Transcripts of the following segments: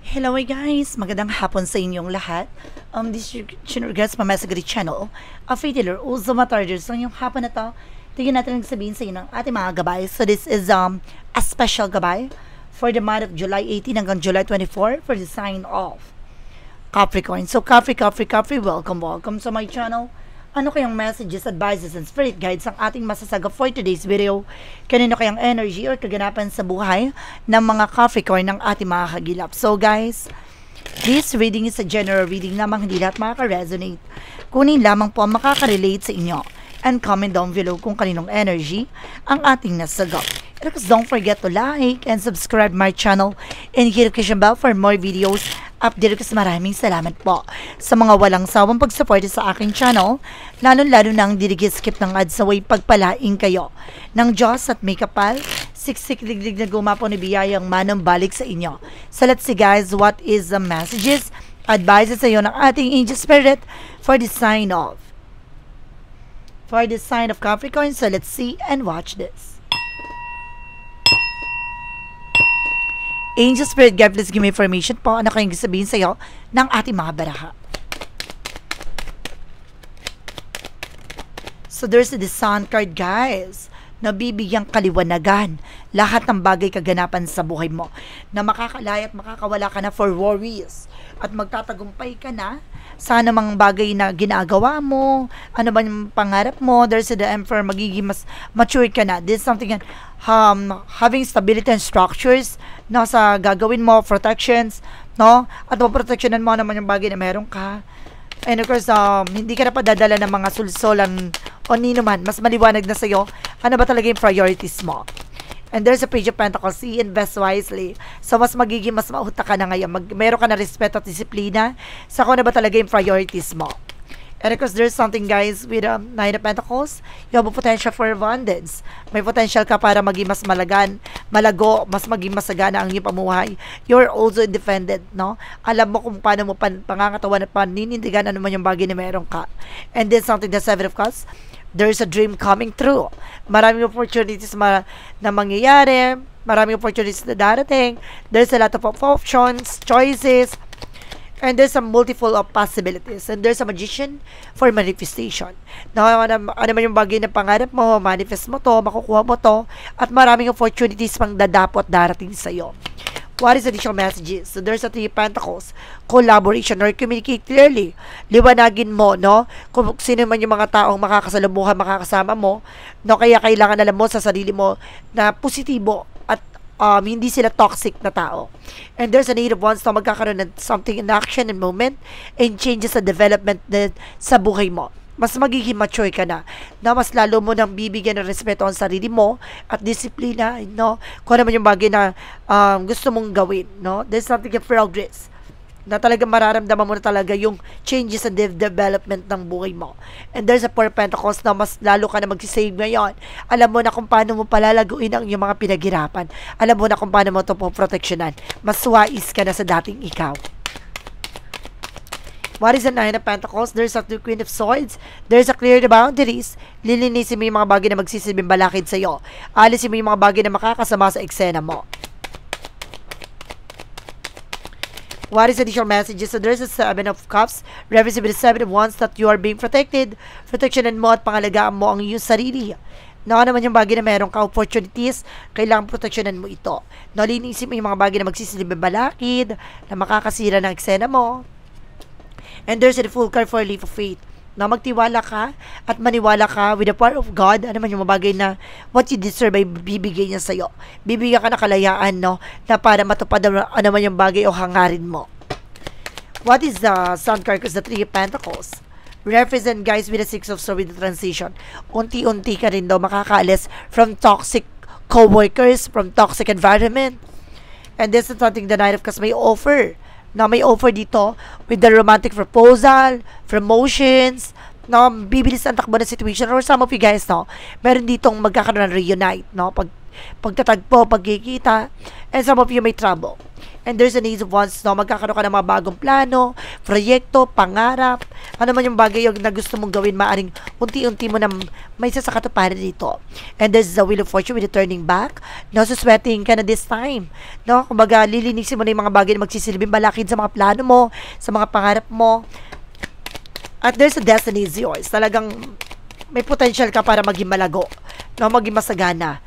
Hello guys! Magandang hapon sa inyong lahat. This is your guest pa Masagari Channel. A Fatalor o Zumatarders. So yung hapon na to, tingnan natin ang sabihin sa inyo ng ating mga gabay. So this is a special gabay for the month of July 18 hanggang July 24 for the sign of Capricorn. So Capri, welcome sa my channel. Ano kayang messages, advices, and spirit guides ang ating masasaga for today's video? Kanino kayang energy or kaganapan sa buhay ng mga Capricorn ng ating mga kagilap? So guys, this reading is a general reading lamang, hindi lahat makaka-resonate. Kunin lamang po ang makaka-relate sa inyo. And comment down below kung kaninong energy ang ating nasagap. And don't forget to like and subscribe my channel and hit the notification bell for more videos. Update ko sa maraming salamat po sa mga walang sawang pagsuporta sa aking channel, lalo-lalo na ang skip ng ads sa way pagpalaing kayo ng Diyos at may kapal, siksik liglig na gumapo ni biyayang manang balik sa inyo. So let's see guys, what is the messages, advices sa iyo ng ating angel spirit for the sign of Capricorn. So let's see and watch this. Angel Spirit Guide, please give me information po. Ano kayong sabihin sa iyo ng ating mga baraha? So there's the Sun card guys. Nabibigyang kaliwanagan lahat ng bagay kaganapan sa buhay mo na makakalaya at makakawala ka na for worries at magtatagumpay ka na sa anumang bagay na ginagawa mo, ano ba yung pangarap mo. There's the Emperor, magiging mas mature ka na. This is something having stability and structures no, sa gagawin mo, protections, no? At maproteksyonan mo naman yung bagay na meron ka. And of course, hindi ka na padadala ng mga sulsolan o nino man. Mas maliwanag na sa'yo ano ba talaga yung priorities mo. And there's a Page of Pentacles. Invest wisely. So, mas magiging mas mauta ka na ngayon. Meron ka na respeto at disiplina sa kung ano ba talaga yung priorities mo. And of course, there's something guys with Nine of Pentacles. You have a potential for abundance. May potential ka para maging mas malago, mas maging masagana ang iyong pamuhay. You're also independent, no? Alam mo kung paano mo pangangatawan at paninindigan ano man yung bagay na meron ka. And then something, the Seven of Cups. There's a dream coming true. Maraming opportunities na mangyayari. Maraming opportunities na darating. There's a lot of options, choices. And there's a multiple of possibilities. And there's a magician for manifestation. Ano man yung bagay na pangarap mo, manifest mo to, makukuha mo to, at maraming opportunities pang dadapot darating sa'yo. What is additional messages? So there's a Three of Pentacles, collaboration or communicate clearly. Liwanagin mo, no? Kung sino man yung mga taong makakasalamuhan, makakasama mo, no? Kaya kailangan alam mo sa sarili mo na positibo at hindi sila toxic na tao. And there's a Eight of Wands na magkakaroon ng something in action and moment and changes sa development sa buhay mo. Mas magiging mature ka na mas lalo mo nang bibigyan ng respeto ang sarili mo at disiplina, no? Kung ano man yung bagay na gusto mong gawin, no? There's something of progress na talagang mararamdaman mo na talaga yung changes and development ng buhay mo. And there's a Four of Pentacles na mas lalo ka na magsisave ngayon. Alam mo na kung paano mo palalaguin ang iyong mga pinaghirapan. Alam mo na kung paano mo ito poproteksyonan. Mas wais ka na sa dating ikaw. What is the Nine of Pentacles? There's a Queen of Swords. There's a clear the boundaries. Lilinisin mo yung mga bagay na magsisilbing balakid sa iyo. Alisin mo yung mga bagay na makakasama sa eksena mo. What is additional messages? So there's a Seven of Cups. Referencing with the Seven of Wands that you are being protected. Proteksyonan mo at pangalagaan mo ang iyong sarili. Ano naman yung bagay na meron ka opportunities, kailangan proteksyonan mo ito. Linisin mo yung mga bagay na magsisilbing balakid, na makakasira ng eksena mo. And there's a full card for a leap of faith. Na magtiwala ka at maniwala ka with the power of God. Ano man yung mabagay na what you deserve ay bibigay niya sa'yo. Bibigyan ka ng kalayaan, no? Na para matupad ano man yung bagay o hangarin mo. What is the Sun card? Because the Three of Pentacles represent guys with the Six of Swords with the transition. Unti-unti ka rin daw makakaalis from toxic co-workers, from toxic environment. And this is something the Nine of Cups may offer. Na may offer dito with the romantic proposal, promotions, no, bibilis ang takbo ng situation. Or some of you guys, no, meron ditong magkakaroon ng reunite, no, pagtatagpo, pagkikita, and some of you may trouble. And there's an Ace of Wands, no, magkakaroon ka ng mga bagong plano, proyekto, pangarap, ano man yung bagay na gusto mong gawin, maaring unti-unti mo na may isa sa katuparan dito. And there's the Wheel of Fortune with the turning back. No, suswertihin ka na this time. No, kumbaga, lilinisin mo na yung mga bagay na magsisilbing balakid sa mga plano mo, sa mga pangarap mo. At there's a destiny is yours. Talagang may potential ka para maging malago. No, maging masagana.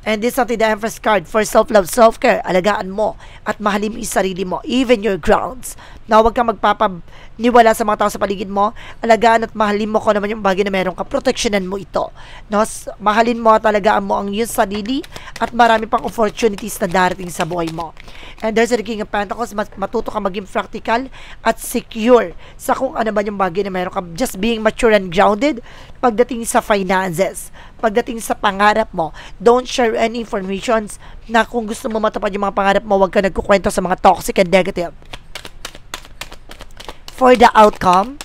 And this is something the Empress card for self-love, self-care. Alagaan mo at mahalin mo yung sarili mo, even your grounds. Na huwag kang magpapaniwala sa mga tao sa paligid mo. Alagaan at mahalin mo ko naman yung bagay na meron ka. Protectionan mo ito. No? Mahalin mo at alagaan mo ang iyong sarili at marami pang opportunities na darating sa buhay mo. And there's the King of Pentacles. Matuto ka maging practical at secure sa kung ano ba yung bagay na meron ka. Just being mature and grounded pagdating sa finances, pagdating sa pangarap mo. Don't share any informations na kung gusto mo matupad yung mga pangarap mo, huwag ka nagkukwento sa mga toxic and negative. For the outcome,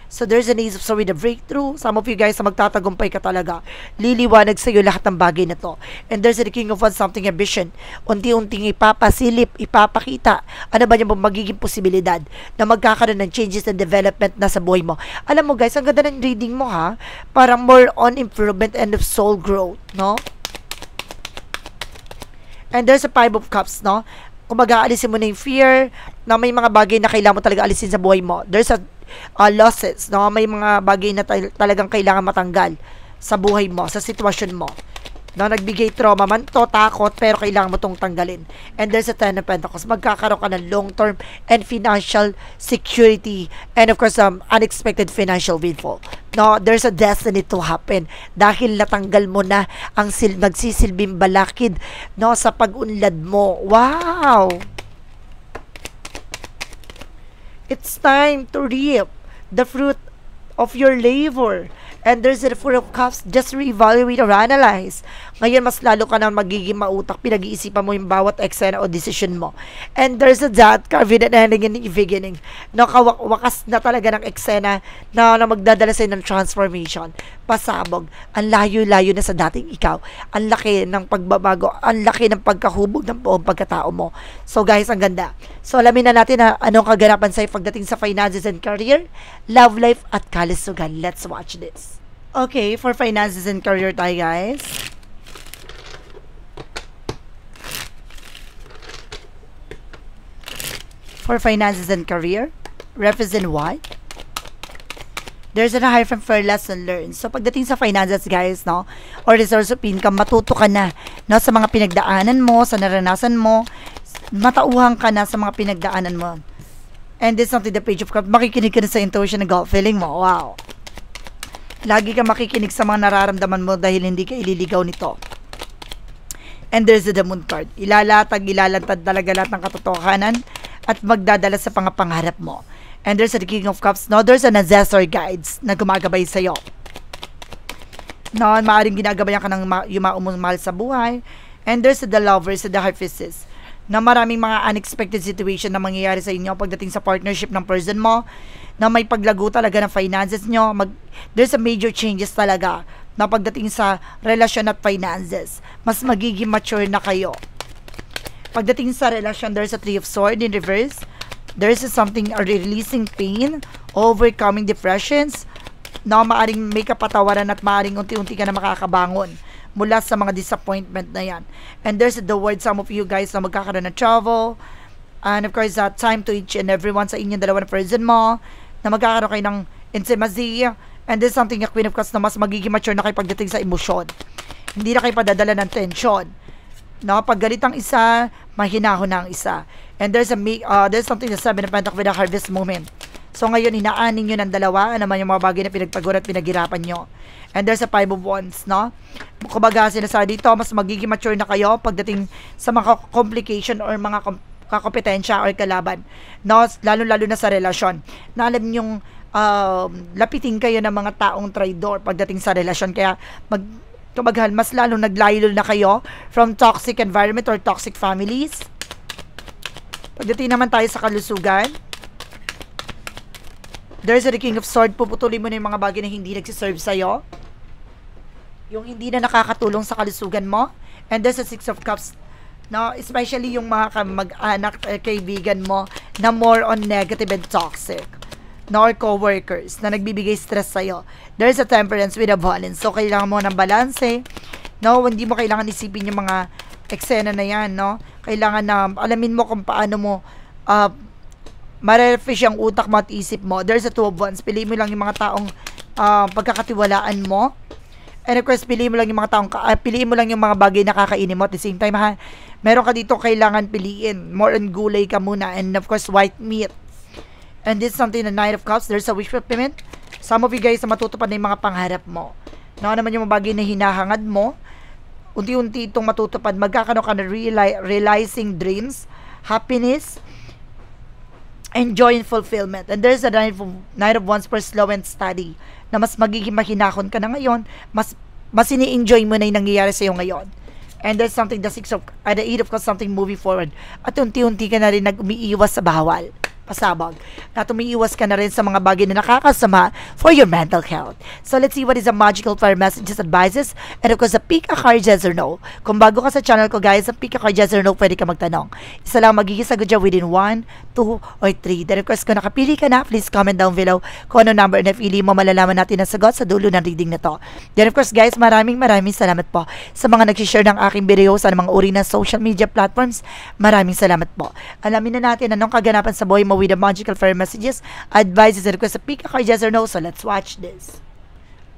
so there's an Ace of Swords with a breakthrough. Some of you guys na magtatagumpay ka talaga. Liliwanag sa iyo lahat ng bagay na to. And there's the King of Wands, something ambition. Unti-unting ipapasilip, ipapakita. Ano ba yung magiging posibilidad na magkakaroon ng changes and development na sa buhay mo. Alam mo guys, ang ganda ng reading mo ha. Parang more on improvement and of soul growth, no? And there's a Five of Cups, no? Kung mag-aalisin mo na yung fear, na may mga bagay na kailangan mo talaga alisin sa buhay mo. There's a losses, no? May mga bagay na talagang kailangan matanggal sa buhay mo, sa sitwasyon mo. No, nagbigay trauma man to, takot, pero kailangan mo tong tanggalin. And there's a Ten of Pentacles. Magkakaroon ka ng long-term and financial security and of course, unexpected financial windfall. No, there's a destiny to happen dahil natanggal mo na ang nagsisilbing balakid, no, sa pag-unlad mo. Wow! It's time to reap the fruit of your labor. And there's the Four of Cups. Just reevaluate or analyze. Ngayon, mas lalo ka na magiging mautak. Pinag-iisipan mo yung bawat eksena o decision mo. And there's a Death card with an ending and beginning. No, wakas na talaga ng eksena na magdadala sa'yo ng transformation. Pasabog. Ang layo-layo na sa dating ikaw. Ang laki ng pagbabago. Ang laki ng pagkahubog ng buong pagkatao mo. So guys, ang ganda. So alamin na natin na anong kaganapan sa'yo pagdating sa finances and career, love life at kalusugan. Let's watch this. Okay, for finances and career tayo guys. For finances and career, represent what? There's a high from fair lesson learned. So pagdating sa finances guys, no, or resource of income, matuto ka na, no, sa mga pinagdaanan mo, sa naranasan mo, matauhang ka na sa mga pinagdaanan mo. And this is something the Page of Cups, makikinig ka na sa intuition and gut feeling mo. Wow. Lagi ka makikinig sa mga nararamdaman mo dahil hindi ka ililigaw nito. And there's the Moon card. Ilalantad talaga lahat ng katotohanan at magdadala sa pangapangarap mo. And there's the King of Cups. No, there's an ancestor guides na gumagabay sa'yo. No, maaaring ginagabayan ka ng mahal sa buhay. And there's the Lovers, the Hierophants, na maraming mga unexpected situation na mangyayari sa inyo pagdating sa partnership ng person mo, na may paglago talaga ng finances nyo. There's a major changes talaga na pagdating sa relasyon at finances. Mas magiging mature na kayo. Pagdating sa relasyon, there's a Three of Swords in reverse. There's something, a releasing pain, overcoming depressions, na maaring may kapatawaran at maaring unti-unti ka na makakabangon mula sa mga disappointment na yan. And there's the word, some of you guys na magkakaroon ng travel, and of course, time to each and everyone sa inyong dalawa na person mo, na magkakaroon kayo ng intimacy, and there's something, a Queen of Cups, na mas magiging mature na kayo pagdating sa emosyon. Hindi na kayo padadala ng tension. No, pag galit ang isa, mahinahon na ang isa. And there's something, the Seven of Pentacles with a harvest moment. So ngayon, inaanin nyo ng dalawa, naman yung mga bagay na pinagpagod at pinaghirapan nyo. And there's a Five of Wands, no? Kumbaga, sinasabi dito, mas magiging mature na kayo pagdating sa mga complication or mga kakompetensya or kalaban. No? Lalo-lalo na sa relasyon. Na alam nyong lapitin kayo ng mga taong traidor pagdating sa relasyon. Kaya, kumbaga, mas lalong naglayo na kayo from toxic environment or toxic families. Pagdating naman tayo sa kalusugan, there's the King of Swords. Puputulin mo na yung mga bagay na hindi nagsiserve sa'yo. Yung hindi na nakakatulong sa kalusugan mo. And there's the Six of Cups. No? Especially yung mga mag-anak, kaibigan mo na more on negative and toxic. no, or co-workers na nagbibigay stress sa'yo. There's a temperance with a balance. So, kailangan mo ng balance, no? Hindi mo kailangan isipin yung mga eksena na yan, no? Kailangan na alamin mo kung paano mo ma-refresh ang utak mo at isip mo. There's a two of wands. Piliin mo lang yung mga taong pagkakatiwalaan mo. And of course, piliin mo lang yung mga bagay na kakainin mo. At the same time, meron ka dito kailangan piliin. More on gulay ka muna. And of course, white meat. And this is something, the Knight of Cups. There's a wish fulfillment. Some of you guys na matutupad na yung mga pangarap mo. Na naman yung mga bagay na hinahangad mo. Unti-unti itong matutupad. Magkakaroon ka na realizing dreams, happiness, and joy and fulfillment. And there's a Knight of Wands for slow and steady. Na mas magiging mahinahon ka na ngayon. Mas ini-enjoy mo na yung nangyayari sa'yo ngayon. And there's something, the Eight of Cups, something moving forward. At unti-unti ka na rin umiiwas sa bawal. Pasabog. At umiiwas ka na rin sa mga bagay na nakakasama for your mental health. So let's see what is the magical fire messages, advices, and of course, the pick a card, yes or no. Kung bago ka sa channel ko guys, ang pick a card, yes or no, pwede ka magtanong. Isa lang magiging sagot dyan within 1, 2, or 3. Then of course, kung nakapili ka na, please comment down below kung ano number na napili mo, malalaman natin ang sagot sa dulo ng reading na to. Then of course guys, maraming salamat po sa mga nag-share ng aking video sa mga uri ng social media platforms. Maraming salamat po. Alamin na natin anong kaganapan sa buhay mo with the magical fire messages, advices, and requests. Pick a card, yes or no. So let's watch this.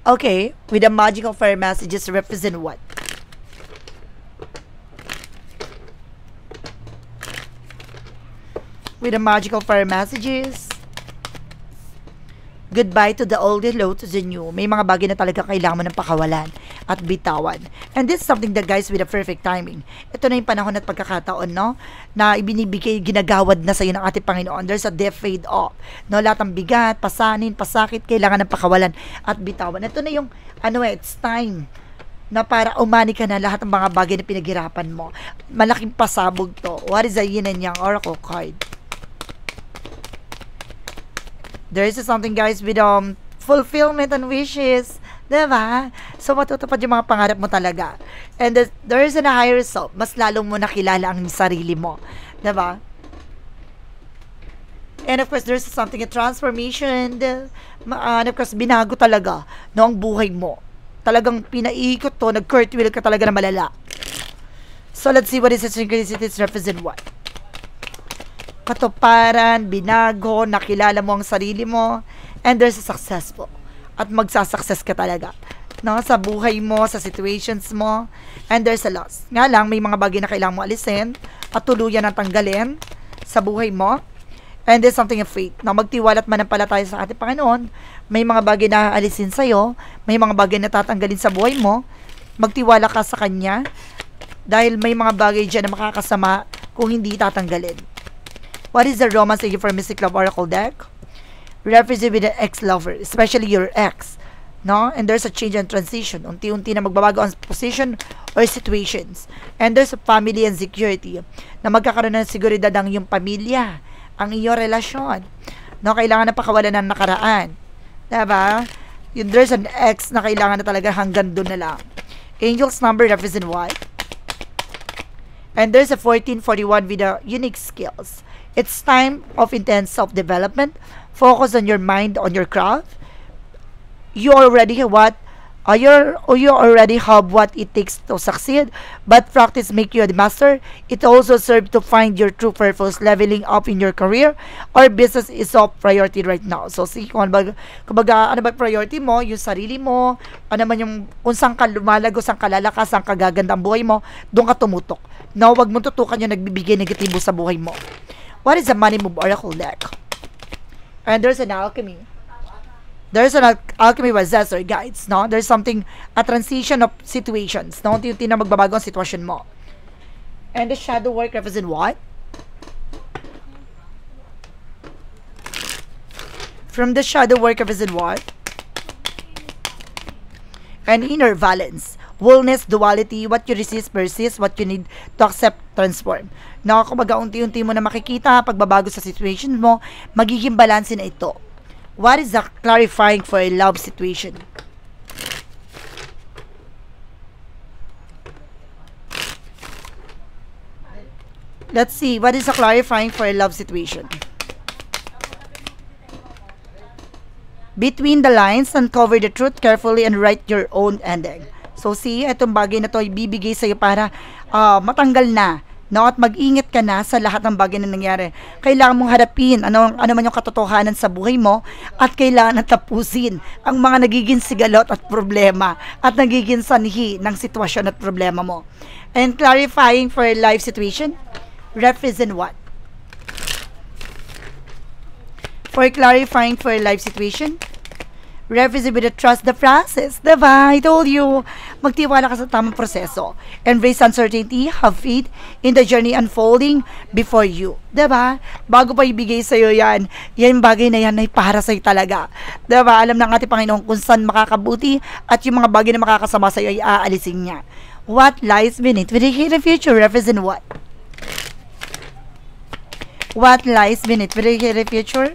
Okay, with the magical fire messages, represent what? With the magical fire messages, goodbye to the old, hello to the new. May mga bagay na talaga kailangan mo ng pakawalan at bitawan. And this is something that guys with a perfect timing. Ito na yung panahon at pagkakataon, no? Na ibinibigay, ginagawad na sa iyo ng ating Panginoon. There's a death fade off. No? Lahat ng bigat, pasanin, pasakit, kailangan ng pakawalan at bitawan. Ito na yung, it's time na para umani ka na lahat ng mga bagay na pinaghirapan mo. Malaking pasabog to. What is the yin and yang oracle card? There is something guys with fulfillment and wishes. Diba? So, matutupad yung mga pangarap mo talaga. And there is a higher self. Mas lalong mo nakilala ang sarili mo. Diba? And of course, there's something, a transformation. And of course, binago talaga no, ang buhay mo. Talagang pinaiikot to, nag-cartwheel ka talaga na malala. So, let's see what is the synchronicities represent what? Katuparan, binago, nakilala mo ang sarili mo, and there's a successful. At magsasucess ka talaga. No? Sa buhay mo, sa situations mo, and there's a loss. Nga lang, may mga bagay na kailangan mo alisin, at tuluyan ang tanggalin sa buhay mo, and there's something of faith. Na magtiwala at manampalataya sa ating Panginoon, may mga bagay na alisin sa'yo, may mga bagay na tatanggalin sa buhay mo, magtiwala ka sa Kanya, dahil may mga bagay dyan na makakasama kung hindi tatanggalin. What is the romance for Mystic Love Oracle deck? Represent with the ex-lover, especially your ex. No? And there's a change and transition. Unti-unti na magbabago ang position or situations. And there's a family and security. Na magkakaroon ng seguridad ang iyong pamilya, ang iyong relasyon. No? Kailangan na pakawalan ng nakaraan. Diba? There's an ex na kailangan na talaga hanggang doon na lang. Angel's number represent what? And there's a 1441 with the unique skills. It's time of intense self-development. Focus on your mind, on your craft. You already have what it takes to succeed, but practice make you a master. It also serves to find your true purpose. Leveling up in your career or business is of priority right now. So, see kung ano ba priority mo, yung sarili mo, ano man yung, kung saan ka lumalago, saan ka lalakas, saan ka gaganda ang buhay mo, doon ka tumutok. No, wag mo tutukan yung nagbibigay negatibo sa buhay mo. What is the money move oracle deck? And there's an alchemy. There's an alchemy possessor guides, no? There's something, a transition of situations, no? Unti-unti na magbabago ang sitwasyon mo. And the shadow work represent what? From the shadow work represent what? And inner balance. Wholeness, duality, what you resist, persist, what you need to accept, transform. Na kumbaga unti-unti mo na makikita, pagbabago sa situation mo, magiging balanse na ito. What is the clarifying for a love situation? Let's see, what is the clarifying for a love situation? Between the lines, uncover the truth carefully and write your own ending. So see, itong bagay na to ibibigay sa'yo para matanggal na, no? At mag-ingat ka na sa lahat ng bagay na nangyari. Kailangan mong harapin ano man yung katotohanan sa buhay mo at kailangan na tapusin ang mga nagiging sigalot at problema at nagiging sanhi ng sitwasyon at problema mo. And clarifying for life situation, represent what? For clarifying for life situation, represent with the trust the process. Diba? I told you, magtiwala ka sa tamang proseso. Embrace uncertainty, have faith in the journey unfolding before you. Diba? Bago pa ibigay sa'yo yan, yan bagay na yan ay para sa'yo talaga. Diba? Alam ng ating Panginoon kung saan makakabuti at yung mga bagay na makakasama sa'yo ay aalisin niya. What lies beneath with the future represent what? What lies beneath with the future?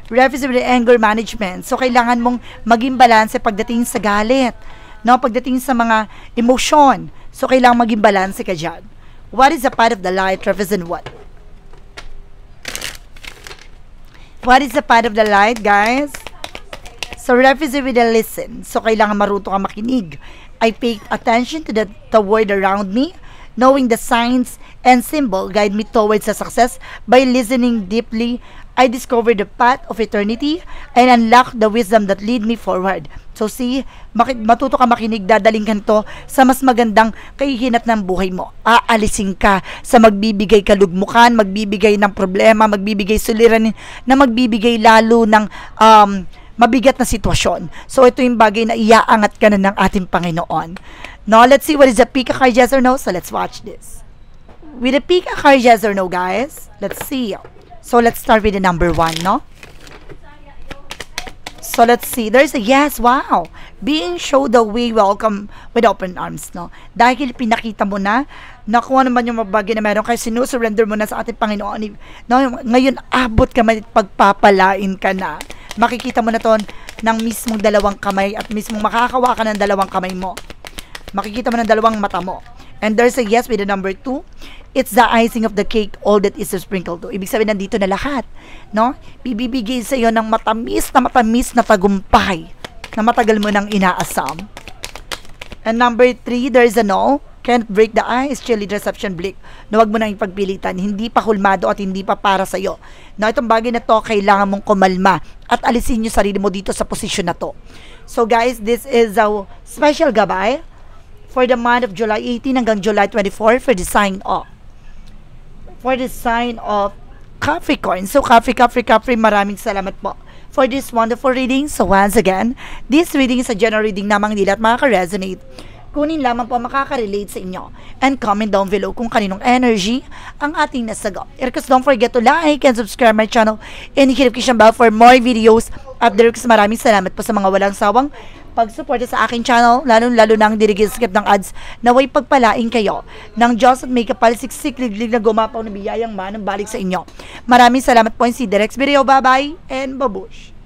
Represent with anger management. So, kailangan mong maging balanse pagdating sa galit. No? Pagdating sa mga emosyon. So, kailangan maging balanse ka dyan. What is a part of the light? Represent what? What is a part of the light, guys? So, represent with a listen. So, kailangan maruto ka makinig. I paid attention to the word around me, knowing the signs and symbol guide me towards a success. By listening deeply, I discovered the path of eternity and unlocked the wisdom that lead me forward. So see, matuto ka makinig, dadaling ka to sa mas magandang kahihinat ng buhay mo. Aalisin ka sa magbibigay kalugmukan, magbibigay ng problema, magbibigay suliranin, na magbibigay lalo ng mabigat na sitwasyon. So ito yung bagay na iaangat ka na ng ating Panginoon. Now, let's see what is the Pika card, yes or no? So let's watch this. With the Pika card, yes or no, guys? Let's see. So, let's start with the number 1, no? So, let's see. There's a yes, wow. Being showed the way, welcome with open arms, no? Dahil pinakita mo na kung ano man yung mabagay na meron, kaya sinusurrender mo na sa ating Panginoon. No? Ngayon, abot ka man, pagpapalain ka na. Makikita mo na to ng mismong dalawang kamay at mismong makakawa ka ng dalawang kamay mo. Makikita mo ng dalawang mata mo. And there's a yes with the number 2. It's the icing of the cake, all that is sprinkled to. Ibig sabihin, nandito na lahat. No? Bibibigay sa iyo ng matamis na tagumpay na matagal mo nang inaasam. And number 3, there's a no. Can't break the ice, chilly reception blick. Na wag mo nang ipagpilitan. Hindi pa hulmado at hindi pa para sa iyo. No, itong bagay na to, kailangan mong kumalma at alisin yung sarili mo dito sa posisyon na to. So guys, this is a special gabay for the month of July 18 hanggang July 24 for the sign of Capricorn. So Capricorn, maraming salamat po for this wonderful reading. So once again, this reading is a general reading namang nila at makaka-resonate. Kunin lamang po makaka-relate sa inyo. And comment down below kung kaninong energy ang ating nasagot. Because don't forget to like and subscribe my channel and hit the notification bell for more videos updates. Maraming salamat po sa mga walang sawang pagsuporta sa aking channel, lalo na ang skip ng ads, naway pagpalain kayo ng Diyos at may kapalisiksik liglig na gumapaw na biyayang manang balik sa inyo. Maraming salamat po, si Derex Video. Bye-bye and babush!